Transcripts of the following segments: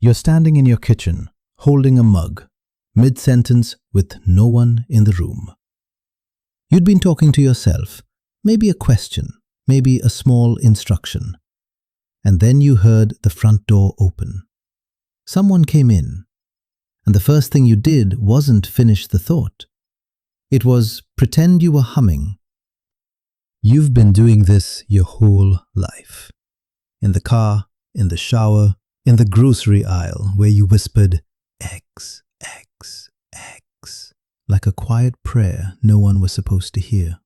You're standing in your kitchen, holding a mug, mid-sentence with no one in the room. You'd been talking to yourself, maybe a question, maybe a small instruction. And then you heard the front door open. Someone came in, and the first thing you did wasn't finish the thought. It was pretend you were humming. You've been doing this your whole life. In the car, in the shower, in the grocery aisle where you whispered, X, X, X, like a quiet prayer no one was supposed to hear.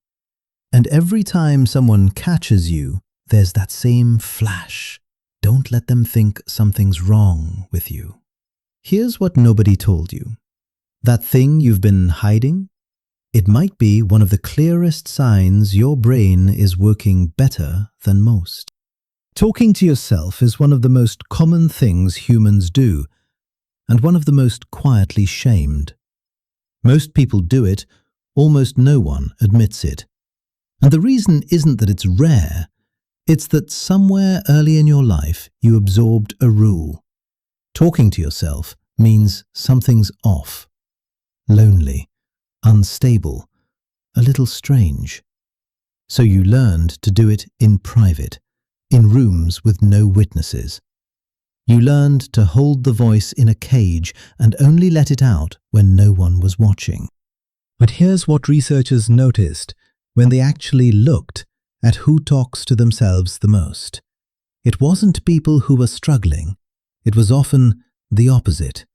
And every time someone catches you, there's that same flash. Don't let them think something's wrong with you. Here's what nobody told you. That thing you've been hiding? It might be one of the clearest signs your brain is working better than most. Talking to yourself is one of the most common things humans do, and one of the most quietly shamed. Most people do it, almost no one admits it. And the reason isn't that it's rare, it's that somewhere early in your life you absorbed a rule. Talking to yourself means something's off. Lonely, unstable, a little strange. So you learned to do it in private, in rooms with no witnesses. You learned to hold the voice in a cage and only let it out when no one was watching. But here's what researchers noticed when they actually looked at who talks to themselves the most. It wasn't people who were struggling. It was often the opposite.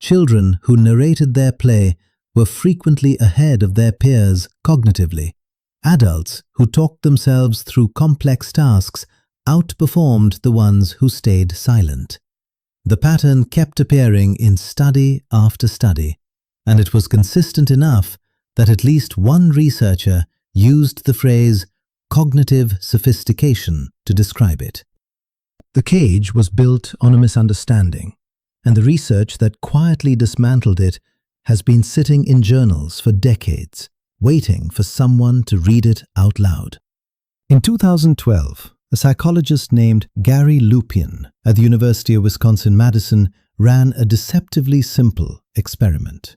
Children who narrated their play were frequently ahead of their peers cognitively. Adults who talked themselves through complex tasks outperformed the ones who stayed silent. The pattern kept appearing in study after study, and it was consistent enough that at least one researcher used the phrase cognitive sophistication to describe it. The cage was built on a misunderstanding, and the research that quietly dismantled it has been sitting in journals for decades, waiting for someone to read it out loud. In 2012, a psychologist named Gary Lupyan at the University of Wisconsin-Madison ran a deceptively simple experiment.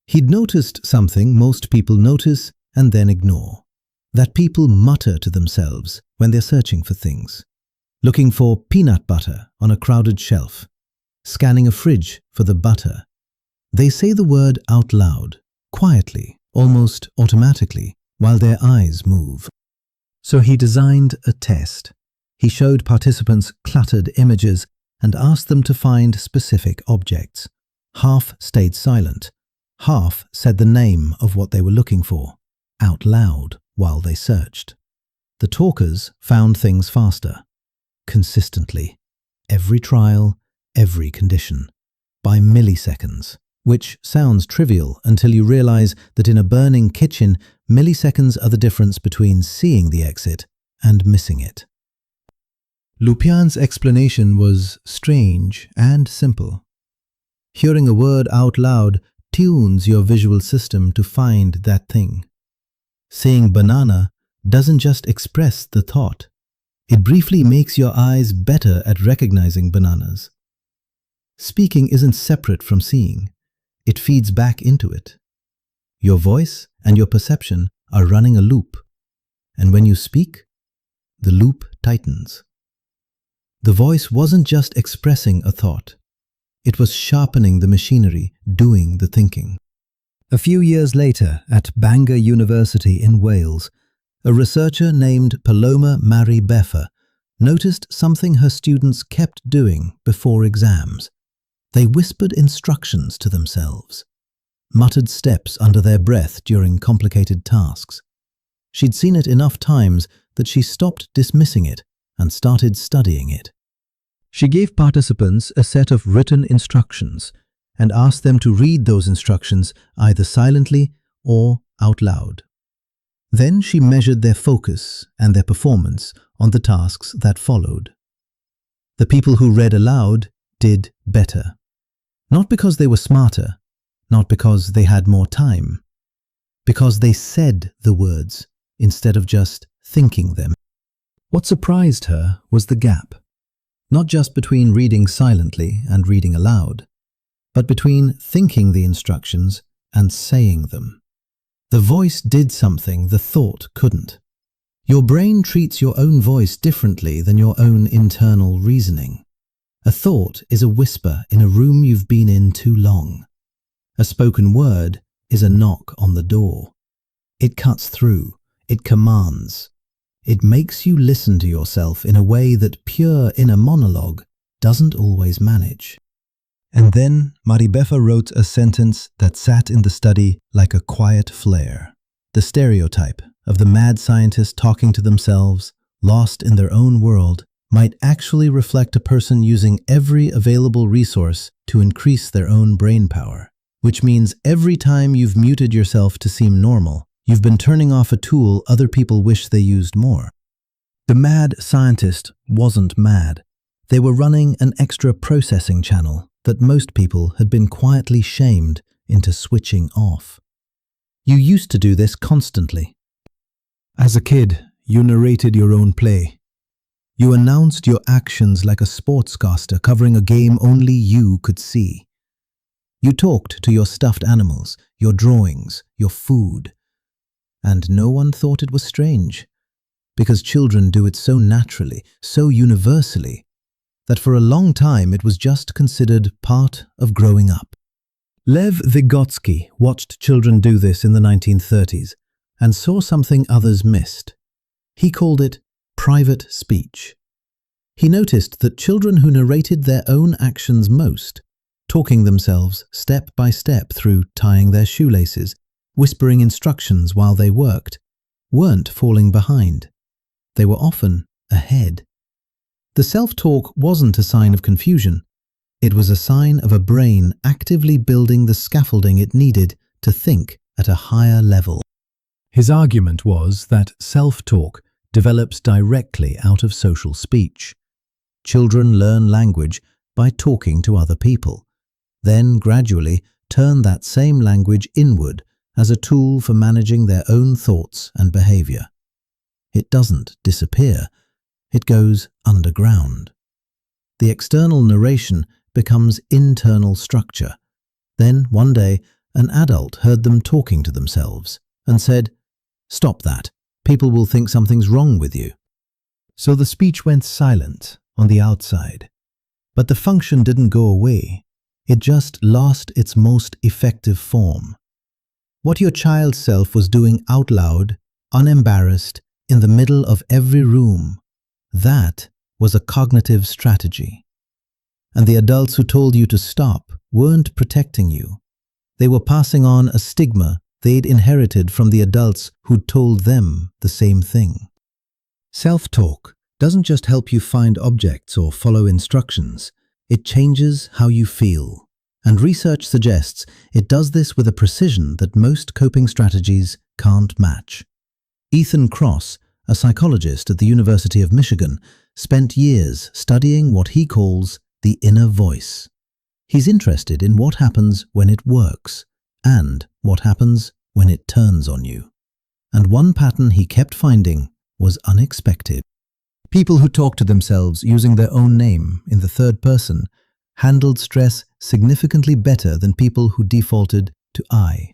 He'd noticed something most people notice and then ignore. That people mutter to themselves when they're searching for things. Looking for peanut butter on a crowded shelf. Scanning a fridge for the butter. They say the word out loud, quietly, almost automatically, while their eyes move. So he designed a test. He showed participants cluttered images and asked them to find specific objects. Half stayed silent. Half said the name of what they were looking for, out loud, while they searched. The talkers found things faster, consistently, every trial, every condition, by milliseconds, which sounds trivial until you realize that in a burning kitchen, milliseconds are the difference between seeing the exit and missing it. Lupyan's explanation was strange and simple. Hearing a word out loud tunes your visual system to find that thing. Saying banana doesn't just express the thought. It briefly makes your eyes better at recognizing bananas. Speaking isn't separate from seeing. It feeds back into it. Your voice and your perception are running a loop. And when you speak, the loop tightens. The voice wasn't just expressing a thought. It was sharpening the machinery, doing the thinking. A few years later, at Bangor University in Wales, a researcher named Paloma Mari-Beffa noticed something her students kept doing before exams. They whispered instructions to themselves, muttered steps under their breath during complicated tasks. She'd seen it enough times that she stopped dismissing it and started studying it. She gave participants a set of written instructions and asked them to read those instructions either silently or out loud. Then she measured their focus and their performance on the tasks that followed. The people who read aloud did better. Not because they were smarter, not because they had more time, because they said the words instead of just thinking them. What surprised her was the gap. Not just between reading silently and reading aloud, but between thinking the instructions and saying them. The voice did something the thought couldn't. Your brain treats your own voice differently than your own internal reasoning. A thought is a whisper in a room you've been in too long. A spoken word is a knock on the door. It cuts through, it commands. It makes you listen to yourself in a way that pure inner monologue doesn't always manage. And then Mari-Beffa wrote a sentence that sat in the study like a quiet flare. The stereotype of the mad scientist talking to themselves, lost in their own world, might actually reflect a person using every available resource to increase their own brain power. Which means every time you've muted yourself to seem normal, you've been turning off a tool other people wish they used more. The mad scientist wasn't mad. They were running an extra processing channel that most people had been quietly shamed into switching off. You used to do this constantly. As a kid, you narrated your own play. You announced your actions like a sportscaster covering a game only you could see. You talked to your stuffed animals, your drawings, your food. And no one thought it was strange, because children do it so naturally, so universally, that for a long time it was just considered part of growing up. Lev Vygotsky watched children do this in the 1930s and saw something others missed. He called it private speech. He noticed that children who narrated their own actions most, talking themselves step by step through tying their shoelaces, whispering instructions while they worked, weren't falling behind. They were often ahead. The self-talk wasn't a sign of confusion. It was a sign of a brain actively building the scaffolding it needed to think at a higher level. His argument was that self-talk develops directly out of social speech. Children learn language by talking to other people, then gradually turn that same language inward as a tool for managing their own thoughts and behavior. It doesn't disappear, it goes underground. The external narration becomes internal structure. Then, one day, an adult heard them talking to themselves and said, "Stop that, people will think something's wrong with you." So the speech went silent on the outside. But the function didn't go away. It just lost its most effective form. What your child self was doing out loud, unembarrassed, in the middle of every room, that was a cognitive strategy. And the adults who told you to stop weren't protecting you. They were passing on a stigma they'd inherited from the adults who'd told them the same thing. Self-talk doesn't just help you find objects or follow instructions. It changes how you feel. And research suggests it does this with a precision that most coping strategies can't match. Kross, a psychologist at the University of Michigan, spent years studying what he calls the inner voice. He's interested in what happens when it works and what happens when it turns on you. And one pattern he kept finding was unexpected. People who talk to themselves using their own name in the third person handled stress significantly better than people who defaulted to I.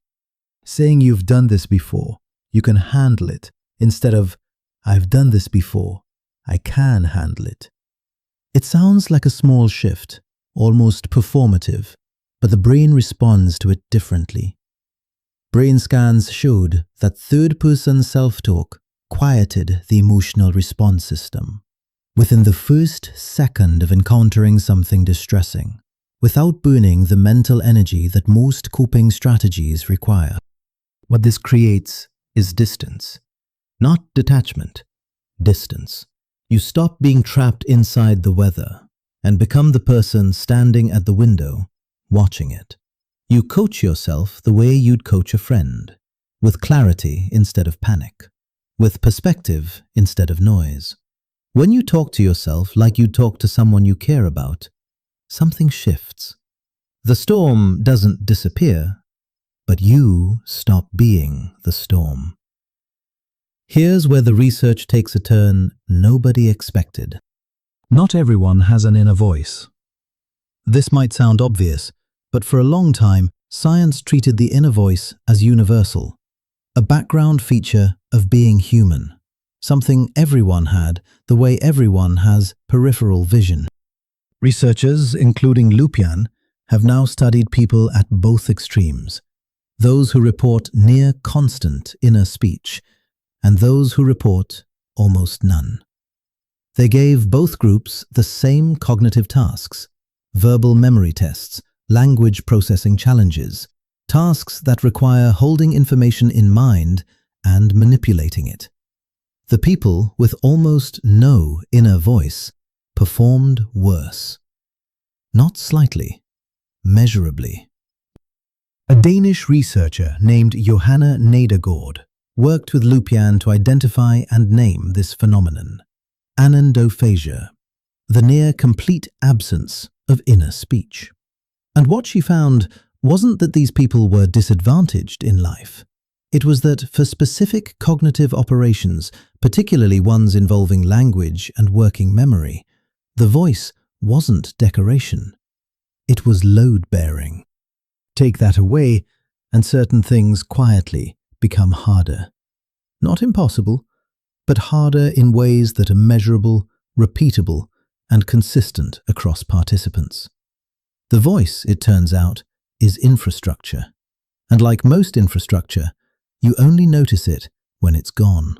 Saying you've done this before, you can handle it, instead of I've done this before, I can handle it. It sounds like a small shift, almost performative, but the brain responds to it differently. Brain scans showed that third-person self-talk quieted the emotional response system. Within the first second of encountering something distressing, without burning the mental energy that most coping strategies require. What this creates is distance. Not detachment, distance. You stop being trapped inside the weather and become the person standing at the window, watching it. You coach yourself the way you'd coach a friend, with clarity instead of panic, with perspective instead of noise. When you talk to yourself like you talk to someone you care about, something shifts. The storm doesn't disappear, but you stop being the storm. Here's where the research takes a turn nobody expected. Not everyone has an inner voice. This might sound obvious, but for a long time, science treated the inner voice as universal, a background feature of being human, something everyone had, the way everyone has peripheral vision. Researchers, including Lupyan, have now studied people at both extremes, those who report near constant inner speech and those who report almost none. They gave both groups the same cognitive tasks, verbal memory tests, language processing challenges, tasks that require holding information in mind and manipulating it. The people with almost no inner voice performed worse. Not slightly, measurably. A Danish researcher named Johanne Nedergaard worked with Lupyan to identify and name this phenomenon, Anendophasia, the near-complete absence of inner speech. And what she found wasn't that these people were disadvantaged in life. It was that for specific cognitive operations, particularly ones involving language and working memory, the voice wasn't decoration. It was load-bearing. Take that away, and certain things quietly become harder. Not impossible, but harder in ways that are measurable, repeatable, and consistent across participants. The voice, it turns out, is infrastructure. And like most infrastructure, you only notice it when it's gone.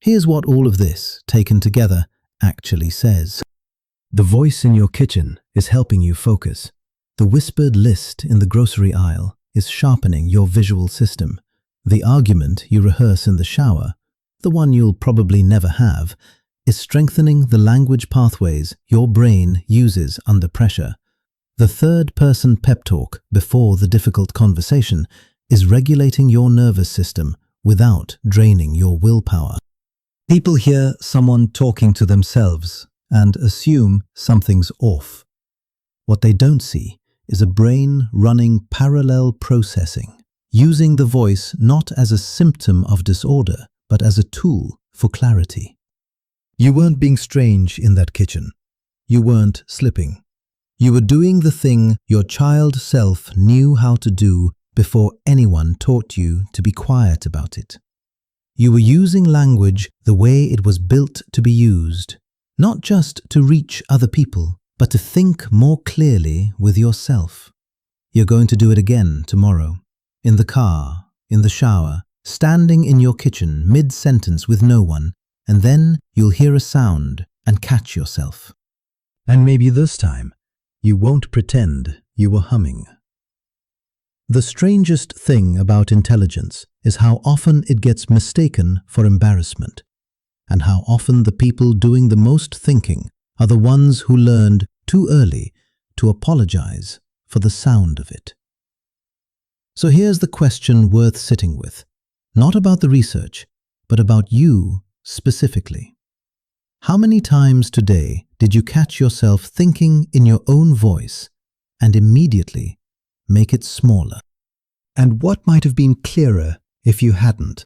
Here's what all of this, taken together, actually says. The voice in your kitchen is helping you focus. The whispered list in the grocery aisle is sharpening your visual system. The argument you rehearse in the shower, the one you'll probably never have, is strengthening the language pathways your brain uses under pressure. The third-person pep talk before the difficult conversation is regulating your nervous system without draining your willpower. People hear someone talking to themselves and assume something's off. What they don't see is a brain running parallel processing, using the voice not as a symptom of disorder, but as a tool for clarity. You weren't being strange in that kitchen. You weren't slipping. You were doing the thing your child self knew how to do before anyone taught you to be quiet about it. You were using language the way it was built to be used, not just to reach other people, but to think more clearly with yourself. You're going to do it again tomorrow, in the car, in the shower, standing in your kitchen mid-sentence with no one, and then you'll hear a sound and catch yourself. And maybe this time, you won't pretend you were humming. The strangest thing about intelligence is how often it gets mistaken for embarrassment, and how often the people doing the most thinking are the ones who learned too early to apologize for the sound of it. So here's the question worth sitting with, not about the research, but about you specifically. How many times today did you catch yourself thinking in your own voice and immediately make it smaller? And what might have been clearer if you hadn't?